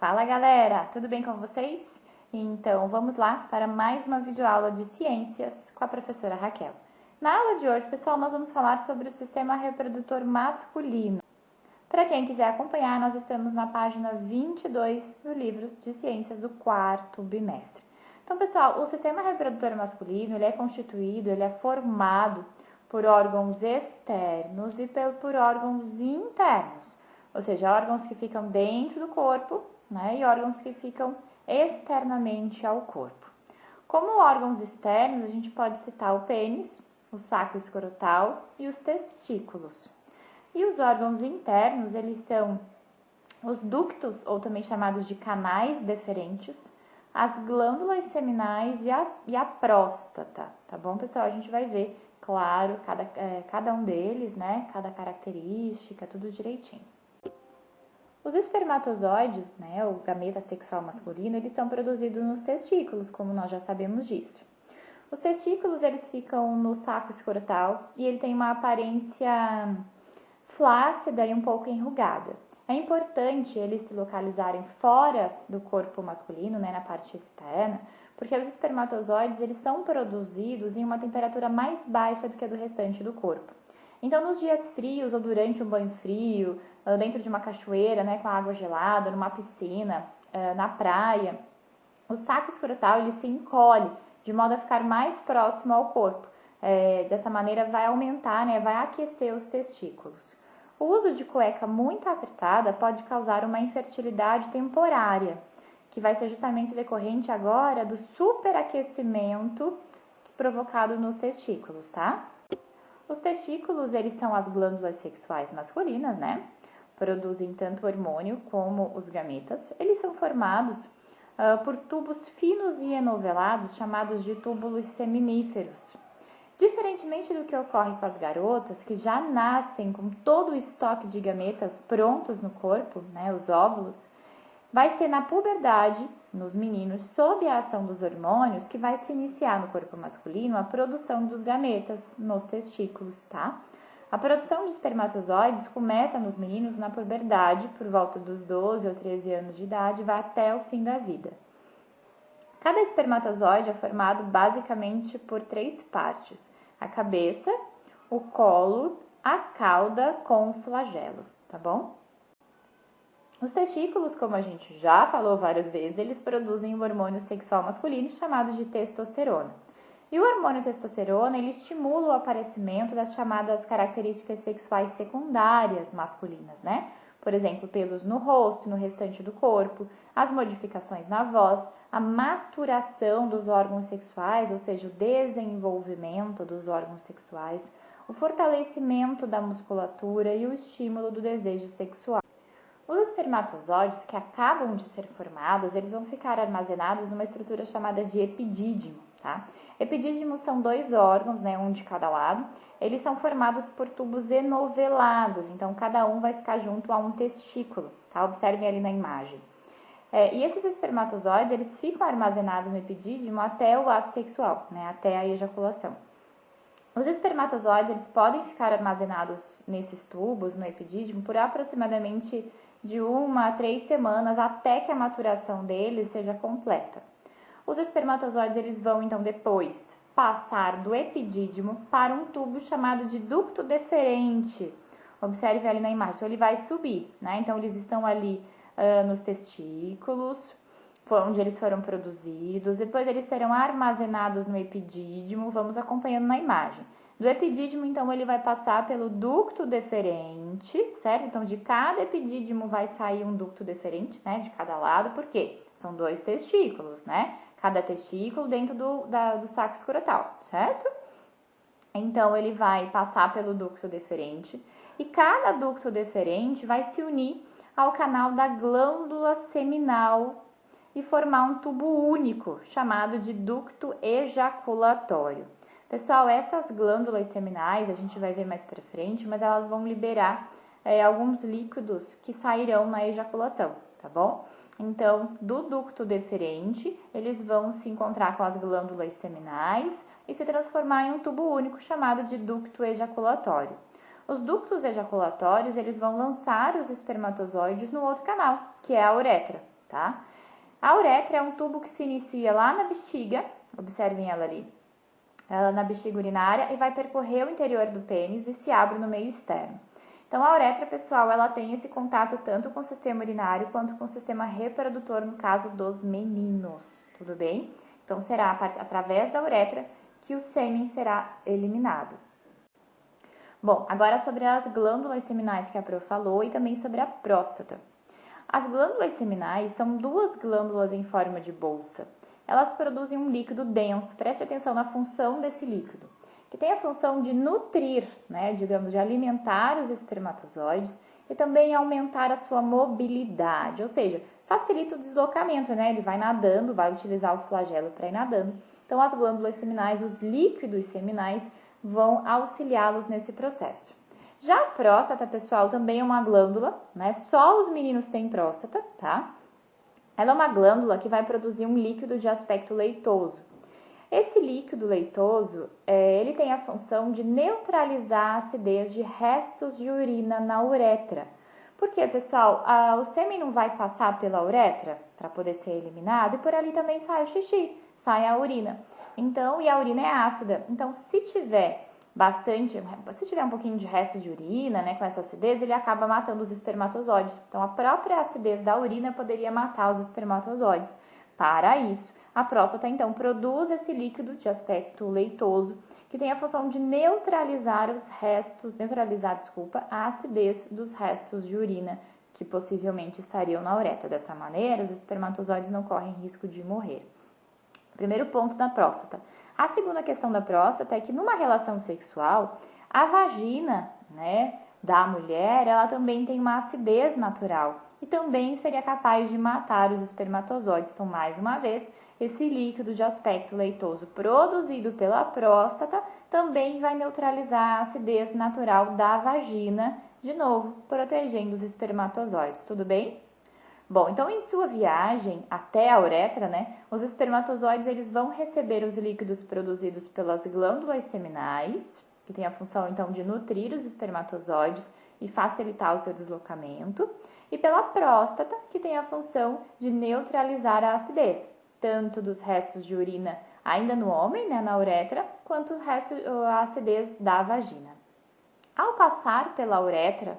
Fala galera, tudo bem com vocês? Então vamos lá para mais uma videoaula de ciências com a professora Raquel. Na aula de hoje, pessoal, nós vamos falar sobre o sistema reprodutor masculino. Para quem quiser acompanhar, nós estamos na página 22 do livro de ciências do quarto bimestre. Então, pessoal, o sistema reprodutor masculino ele é formado por órgãos externos e por órgãos internos, ou seja, órgãos que ficam dentro do corpo, né, e órgãos que ficam externamente ao corpo. Como órgãos externos, a gente pode citar o pênis, o saco escrotal e os testículos. E os órgãos internos, eles são os ductos, ou também chamados de canais deferentes, as glândulas seminais e a próstata, tá bom, pessoal? A gente vai ver, claro, cada um deles, né? Cada característica, tudo direitinho. Os espermatozoides, né, o gameta sexual masculino, eles são produzidos nos testículos, como nós já sabemos disso. Os testículos, eles ficam no saco escrotal e ele tem uma aparência flácida e um pouco enrugada. É importante eles se localizarem fora do corpo masculino, né, na parte externa, porque os espermatozoides eles são produzidos em uma temperatura mais baixa do que a do restante do corpo. Então, nos dias frios ou durante um banho frio, dentro de uma cachoeira, né, com a água gelada, numa piscina, na praia, o saco escrotal ele se encolhe de modo a ficar mais próximo ao corpo. Dessa maneira vai aumentar, né, vai aquecer os testículos. O uso de cueca muito apertada pode causar uma infertilidade temporária, que vai ser justamente decorrente agora do superaquecimento provocado nos testículos, tá? Os testículos, eles são as glândulas sexuais masculinas, né? Produzem tanto hormônio como os gametas. Eles são formados por tubos finos e enovelados, chamados de túbulos seminíferos. Diferentemente do que ocorre com as garotas, que já nascem com todo o estoque de gametas prontos no corpo, né, os óvulos, vai ser na puberdade, nos meninos, sob a ação dos hormônios, que vai se iniciar no corpo masculino a produção dos gametas nos testículos, tá? A produção de espermatozoides começa nos meninos na puberdade, por volta dos 12 ou 13 anos de idade, e vai até o fim da vida. Cada espermatozoide é formado basicamente por 3 partes: a cabeça, o colo, a cauda com o flagelo, tá bom? Os testículos, como a gente já falou várias vezes, eles produzem um hormônio sexual masculino chamado de testosterona. E o hormônio testosterona, ele estimula o aparecimento das chamadas características sexuais secundárias masculinas, né? Por exemplo, pelos no rosto, no restante do corpo, as modificações na voz, a maturação dos órgãos sexuais, ou seja, o desenvolvimento dos órgãos sexuais, o fortalecimento da musculatura e o estímulo do desejo sexual. Os espermatozoides que acabam de ser formados, eles vão ficar armazenados numa estrutura chamada de epidídimo, tá? Epidídimos são 2 órgãos, né, um de cada lado. Eles são formados por tubos enovelados, então cada um vai ficar junto a um testículo, tá? Observem ali na imagem. E esses espermatozoides, eles ficam armazenados no epidídimo até o ato sexual, né, até a ejaculação. Os espermatozoides, eles podem ficar armazenados nesses tubos, no epidídimo, por aproximadamente de 1 a 3 semanas, até que a maturação deles seja completa. Os espermatozoides, eles vão, então, depois passar do epidídimo para um tubo chamado de ducto deferente. Observe ali na imagem. Então, ele vai subir, né? Então, eles estão ali nos testículos, onde eles foram produzidos. Depois, eles serão armazenados no epidídimo. Vamos acompanhando na imagem. Do epidídimo, então, ele vai passar pelo ducto deferente, certo? Então, de cada epidídimo vai sair um ducto deferente, né? De cada lado. Por quê? São 2 testículos, né? Cada testículo dentro do saco escrotal, certo? Então, ele vai passar pelo ducto deferente e cada ducto deferente vai se unir ao canal da glândula seminal e formar um tubo único, chamado de ducto ejaculatório. Pessoal, essas glândulas seminais, a gente vai ver mais pra frente, mas elas vão liberar alguns líquidos que sairão na ejaculação, tá bom? Então, do ducto deferente, eles vão se encontrar com as glândulas seminais e se transformar em um tubo único chamado de ducto ejaculatório. Os ductos ejaculatórios, eles vão lançar os espermatozoides no outro canal, que é a uretra, tá? A uretra é um tubo que se inicia lá na bexiga, observem ela ali, na bexiga urinária, e vai percorrer o interior do pênis e se abre no meio externo. Então, a uretra, pessoal, ela tem esse contato tanto com o sistema urinário quanto com o sistema reprodutor, no caso dos meninos, tudo bem? Então, será através da uretra que o sêmen será eliminado. Bom, agora sobre as glândulas seminais que a Pro falou e também sobre a próstata. As glândulas seminais são duas glândulas em forma de bolsa. Elas produzem um líquido denso, preste atenção na função desse líquido, que tem a função de nutrir, né, digamos, de alimentar os espermatozoides e também aumentar a sua mobilidade, ou seja, facilita o deslocamento, né, ele vai nadando, vai utilizar o flagelo para ir nadando. Então, as glândulas seminais, os líquidos seminais, vão auxiliá-los nesse processo. Já a próstata, pessoal, também é uma glândula, né? Só os meninos têm próstata, tá? Ela é uma glândula que vai produzir um líquido de aspecto leitoso. Esse líquido leitoso, ele tem a função de neutralizar a acidez de restos de urina na uretra. Por quê, pessoal? O sêmen não vai passar pela uretra para poder ser eliminado e por ali também sai o xixi, sai a urina. Então, e a urina é ácida. Então, se tiver um pouquinho de resto de urina, né, com essa acidez, ele acaba matando os espermatozoides. Então, a própria acidez da urina poderia matar os espermatozoides. Para isso, a próstata, então, produz esse líquido de aspecto leitoso, que tem a função de neutralizar a acidez dos restos de urina que possivelmente estariam na uretra. Dessa maneira, os espermatozoides não correm risco de morrer. Primeiro ponto da próstata. A segunda questão da próstata é que numa relação sexual, a vagina, né, da mulher, ela também tem uma acidez natural e também seria capaz de matar os espermatozoides. Então, mais uma vez, esse líquido de aspecto leitoso produzido pela próstata também vai neutralizar a acidez natural da vagina, de novo, protegendo os espermatozoides. Tudo bem? Bom, então em sua viagem até a uretra, né, os espermatozoides eles vão receber os líquidos produzidos pelas glândulas seminais, que tem a função então de nutrir os espermatozoides e facilitar o seu deslocamento, e pela próstata, que tem a função de neutralizar a acidez, tanto dos restos de urina ainda no homem, né, na uretra, quanto a acidez da vagina. Ao passar pela uretra,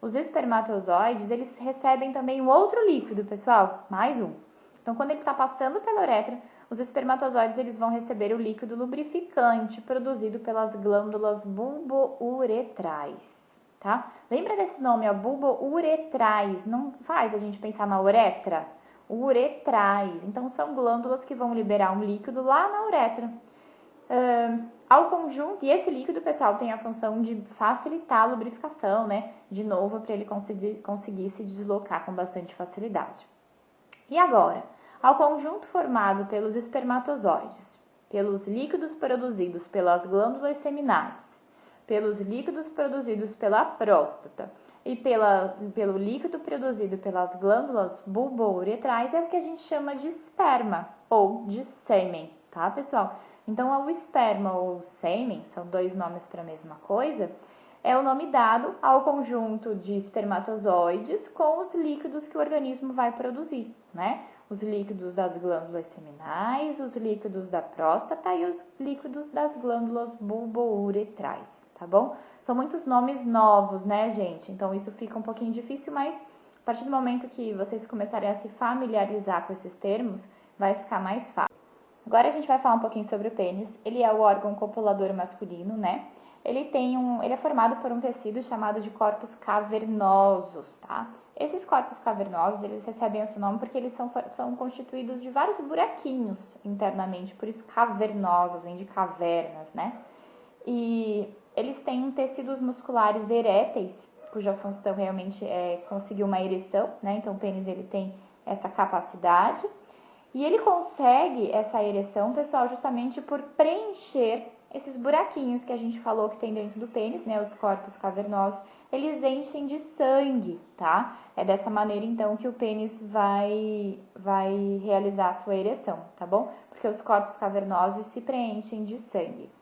os espermatozoides, eles recebem também um outro líquido, pessoal, mais um. Então, quando ele está passando pela uretra, os espermatozoides eles vão receber o líquido lubrificante produzido pelas glândulas bulbouretrais, tá? Lembra desse nome, ó, bulbouretrais, não faz a gente pensar na uretra? Uretrais, então são glândulas que vão liberar um líquido lá na uretra. Ao conjunto, e esse líquido, pessoal, tem a função de facilitar a lubrificação, né? De novo, para ele conseguir se deslocar com bastante facilidade. E agora, ao conjunto formado pelos espermatozoides, pelos líquidos produzidos pelas glândulas seminais, pelos líquidos produzidos pela próstata e pelo líquido produzido pelas glândulas bulbouretrais, é o que a gente chama de esperma ou de sêmen, tá, pessoal? Então, o esperma ou o sêmen, são dois nomes para a mesma coisa, é o nome dado ao conjunto de espermatozoides com os líquidos que o organismo vai produzir, né? Os líquidos das glândulas seminais, os líquidos da próstata e os líquidos das glândulas bulbouretrais, tá bom? São muitos nomes novos, né, gente? Então, isso fica um pouquinho difícil, mas a partir do momento que vocês começarem a se familiarizar com esses termos, vai ficar mais fácil. Agora a gente vai falar um pouquinho sobre o pênis. Ele é o órgão copulador masculino, né? Ele é formado por um tecido chamado de corpos cavernosos, tá? Esses corpos cavernosos, eles recebem esse nome porque eles são constituídos de vários buraquinhos internamente, por isso cavernosos, vem de cavernas, né? E eles têm tecidos musculares eréteis, cuja função realmente é conseguir uma ereção, né? Então o pênis ele tem essa capacidade. E ele consegue essa ereção, pessoal, justamente por preencher esses buraquinhos que a gente falou que tem dentro do pênis, né? Os corpos cavernosos, eles enchem de sangue, tá? É dessa maneira, então, que o pênis vai realizar a sua ereção, tá bom? Porque os corpos cavernosos se preenchem de sangue.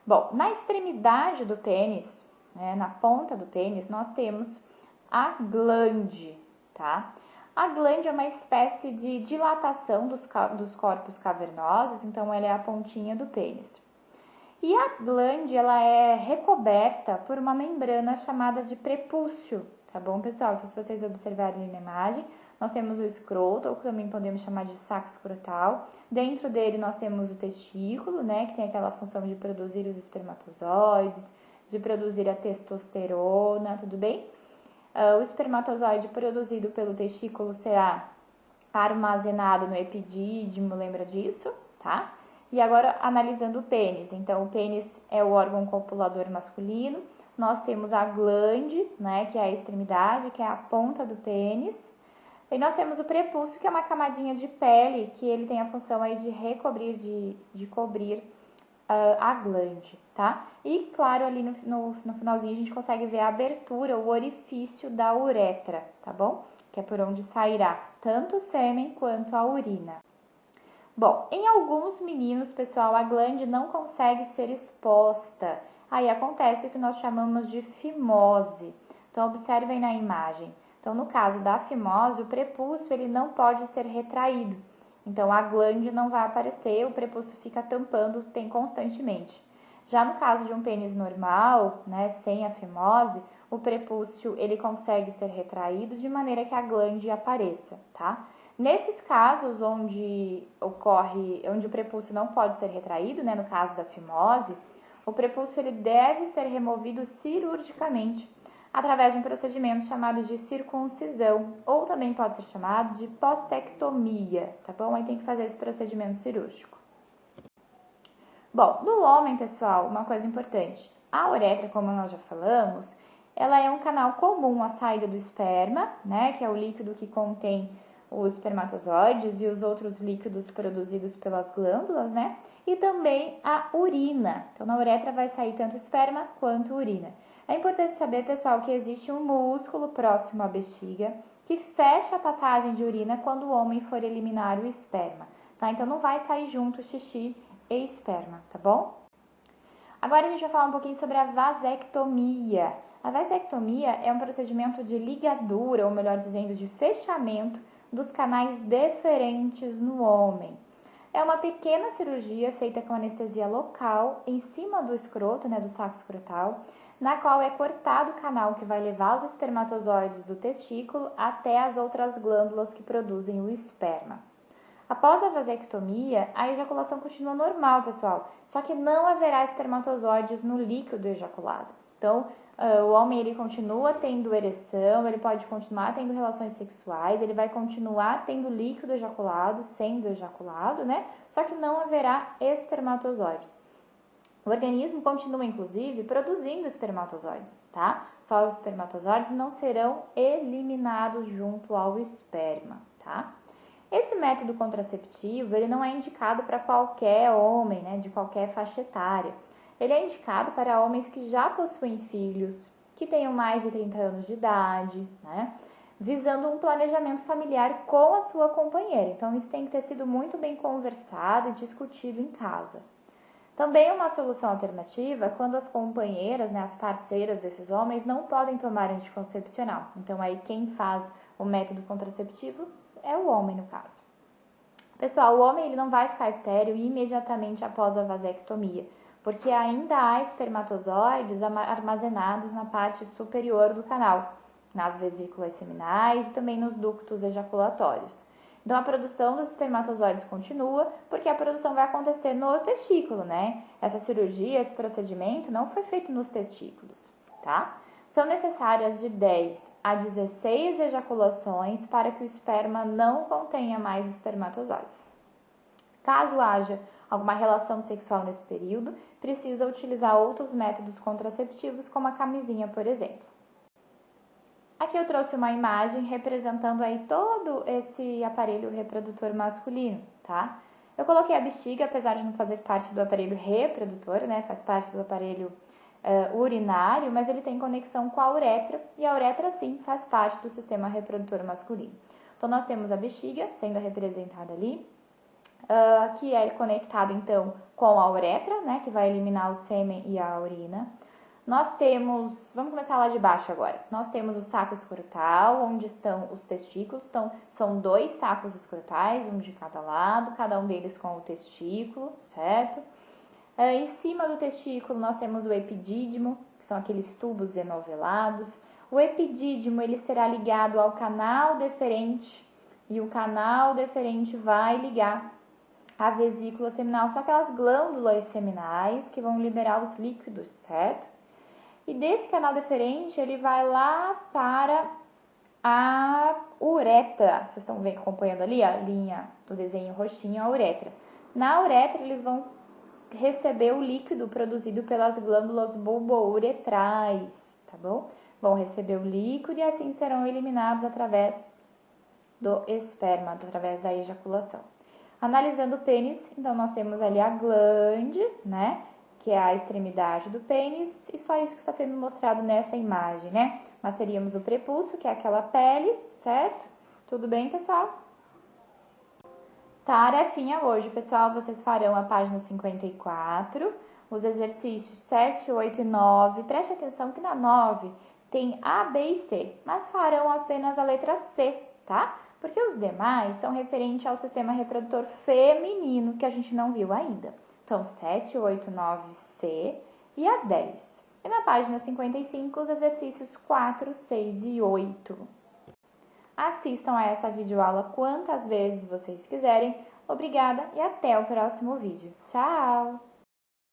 Bom, na extremidade do pênis, né, na ponta do pênis, nós temos a glande, tá? A glande é uma espécie de dilatação dos corpos cavernosos, então ela é a pontinha do pênis. E a glande, ela é recoberta por uma membrana chamada de prepúcio, tá bom, pessoal? Então, se vocês observarem na imagem, nós temos o escroto, ou também podemos chamar de saco escrotal. Dentro dele nós temos o testículo, né, que tem aquela função de produzir os espermatozoides, de produzir a testosterona, tudo bem? O espermatozoide produzido pelo testículo será armazenado no epidídimo, lembra disso, tá? E agora, analisando o pênis. Então, o pênis é o órgão copulador masculino. Nós temos a glande, né, que é a extremidade, que é a ponta do pênis. E nós temos o prepúcio, que é uma camadinha de pele, que ele tem a função aí de recobrir, de cobrir a glande, tá? E, claro, ali no finalzinho a gente consegue ver a abertura, o orifício da uretra, tá bom? Que é por onde sairá tanto o sêmen quanto a urina. Bom, em alguns meninos, pessoal, a glande não consegue ser exposta. Aí acontece o que nós chamamos de fimose. Então, observem na imagem. Então, no caso da fimose, o prepúcio ele não pode ser retraído. Então, a glande não vai aparecer, o prepúcio fica tampando, tem constantemente. Já no caso de um pênis normal, né, sem a fimose, o prepúcio ele consegue ser retraído de maneira que a glande apareça, tá? Nesses casos onde o prepúcio não pode ser retraído, né, no caso da fimose, o prepúcio ele deve ser removido cirurgicamente através de um procedimento chamado de circuncisão, ou também pode ser chamado de postectomia, tá bom? Aí tem que fazer esse procedimento cirúrgico. Bom, no homem, pessoal, uma coisa importante, a uretra, como nós já falamos, ela é um canal comum à saída do esperma, né, que é o líquido que contém os espermatozoides e os outros líquidos produzidos pelas glândulas, né, e também a urina. Então, na uretra vai sair tanto esperma quanto urina. É importante saber, pessoal, que existe um músculo próximo à bexiga que fecha a passagem de urina quando o homem for eliminar o esperma, tá? Então, não vai sair junto xixi e esperma, tá bom? Agora a gente vai falar um pouquinho sobre a vasectomia. A vasectomia é um procedimento de ligadura, ou melhor dizendo, de fechamento dos canais deferentes no homem. É uma pequena cirurgia feita com anestesia local em cima do escroto, né, do saco escrotal, na qual é cortado o canal que vai levar os espermatozoides do testículo até as outras glândulas que produzem o esperma. Após a vasectomia, a ejaculação continua normal, pessoal, só que não haverá espermatozoides no líquido ejaculado. Então, o homem ele continua tendo ereção, ele pode continuar tendo relações sexuais, ele vai continuar tendo líquido ejaculado, sendo ejaculado, né? Só que não haverá espermatozoides. O organismo continua, inclusive, produzindo espermatozoides, tá? Só os espermatozoides não serão eliminados junto ao esperma, tá? Esse método contraceptivo, ele não é indicado para qualquer homem, né, de qualquer faixa etária. Ele é indicado para homens que já possuem filhos, que tenham mais de 30 anos de idade, né, visando um planejamento familiar com a sua companheira. Então, isso tem que ter sido muito bem conversado e discutido em casa. Também uma solução alternativa é quando as companheiras, né, as parceiras desses homens, não podem tomar anticoncepcional. Então, aí quem faz o método contraceptivo é o homem, no caso. Pessoal, o homem ele não vai ficar estéril imediatamente após a vasectomia, porque ainda há espermatozoides armazenados na parte superior do canal, nas vesículas seminais e também nos ductos ejaculatórios. Então, a produção dos espermatozoides continua, porque a produção vai acontecer no testículo, né? Essa cirurgia, esse procedimento não foi feito nos testículos, tá? São necessárias de 10 a 16 ejaculações para que o esperma não contenha mais espermatozoides. Caso haja alguma relação sexual nesse período, precisa utilizar outros métodos contraceptivos, como a camisinha, por exemplo. Aqui eu trouxe uma imagem representando aí todo esse aparelho reprodutor masculino, tá? Eu coloquei a bexiga, apesar de não fazer parte do aparelho reprodutor, né? Faz parte do aparelho urinário, mas ele tem conexão com a uretra, e a uretra, sim, faz parte do sistema reprodutor masculino. Então, nós temos a bexiga sendo representada ali, que é conectado, então, com a uretra, né? Que vai eliminar o sêmen e a urina. Nós temos, vamos começar lá de baixo agora. Nós temos o saco escrotal, onde estão os testículos. Então, são 2 sacos escrotais, um de cada lado, cada um deles com o testículo, certo? Em cima do testículo, nós temos o epidídimo, que são aqueles tubos enovelados. O epidídimo, ele será ligado ao canal deferente, e o canal deferente vai ligar a vesícula seminal. São aquelas glândulas seminais que vão liberar os líquidos, certo? E desse canal deferente, ele vai lá para a uretra. Vocês estão vendo, acompanhando ali a linha do desenho roxinho, a uretra. Na uretra, eles vão receber o líquido produzido pelas glândulas bulbouretrais, tá bom? Vão receber o líquido e assim serão eliminados através do esperma, através da ejaculação. Analisando o pênis, então nós temos ali a glande, né? Que é a extremidade do pênis, e só isso que está sendo mostrado nessa imagem, né? Nós teríamos o prepúcio, que é aquela pele, certo? Tudo bem, pessoal? Tarefinha hoje, pessoal, vocês farão a página 54, os exercícios 7, 8 e 9. Preste atenção que na 9 tem A, B e C, mas farão apenas a letra C, tá? Porque os demais são referentes ao sistema reprodutor feminino, que a gente não viu ainda. Então, 7, 8, 9, C e a 10. E na página 55, os exercícios 4, 6 e 8. Assistam a essa videoaula quantas vezes vocês quiserem. Obrigada e até o próximo vídeo. Tchau!